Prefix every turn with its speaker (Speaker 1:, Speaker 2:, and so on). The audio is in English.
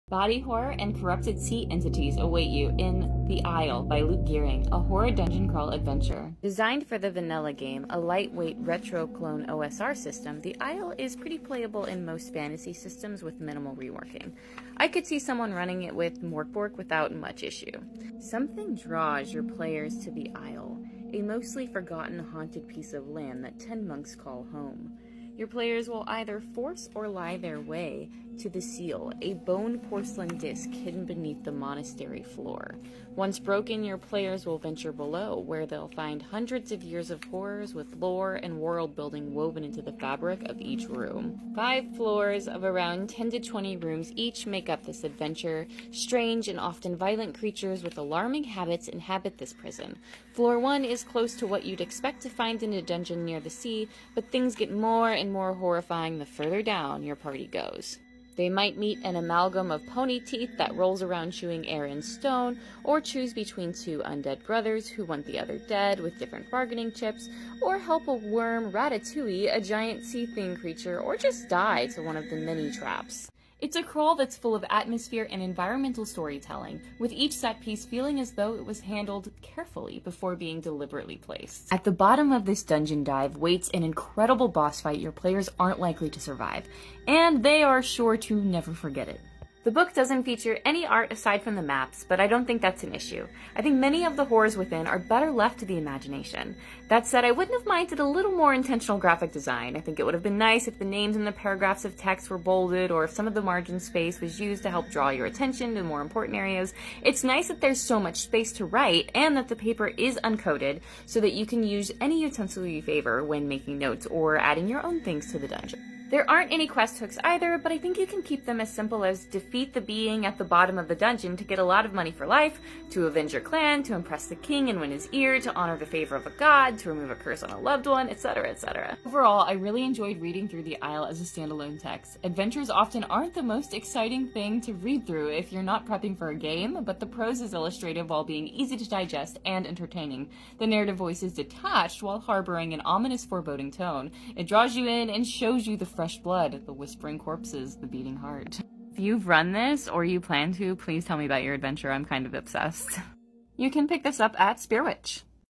Speaker 1: Body horror and corrupted sea entities await you in The Isle by Luke Gearing, a horror dungeon crawl adventure. Designed for the vanilla game, a lightweight retroclone OSR system, The Isle is pretty playable in most fantasy systems with minimal reworking. I could see someone running it with Morkborg without much issue. Something draws your players to The Isle, a mostly forgotten haunted piece of land that 10 monks call home. Your players will either force or lie their way to the seal, a bone porcelain disc hidden beneath the monastery floor. Once broken, your players will venture below, where they'll find hundreds of years of horrors with lore and world building woven into the fabric of each room. 5 floors of around 10 to 20 rooms each make up this adventure. Strange and often violent creatures with alarming habits inhabit this prison. Floor 1 is close to what you'd expect to find in a dungeon near the sea, but things get more and more horrifying the further down your party goes. They might meet an amalgam of pony teeth that rolls around chewing air and stone, or choose between 2 undead brothers who want the other dead with different bargaining chips, or help a worm Ratatouille, a giant sea thing creature, or just die to one of the many traps. It's a crawl that's full of atmosphere and environmental storytelling, with each set piece feeling as though it was handled carefully before being deliberately placed. At the bottom of this dungeon dive waits an incredible boss fight your players aren't likely to survive, and they are sure to never forget it. The book doesn't feature any art aside from the maps, but I don't think that's an issue. I think many of the horrors within are better left to the imagination. That said, I wouldn't have minded a little more intentional graphic design. I think it would have been nice if the names in the paragraphs of text were bolded, or if some of the margin space was used to help draw your attention to more important areas. It's nice that there's so much space to write, and that the paper is uncoated, so that you can use any utensil you favor when making notes or adding your own things to the dungeon. There aren't any quest hooks either, but I think you can keep them as simple as defeat the being at the bottom of the dungeon to get a lot of money for life, to avenge your clan, to impress the king and win his ear, to honor the favor of a god, to remove a curse on a loved one, etc., etc. Overall, I really enjoyed reading through The Isle as a standalone text. Adventures often aren't the most exciting thing to read through if you're not prepping for a game, but the prose is illustrative while being easy to digest and entertaining. The narrative voice is detached while harboring an ominous, foreboding tone. It draws you in and shows you the fresh blood, the whispering corpses, the beating heart. If you've run this, or you plan to, please tell me about your adventure. I'm kind of obsessed. You can pick this up at Spearwitch.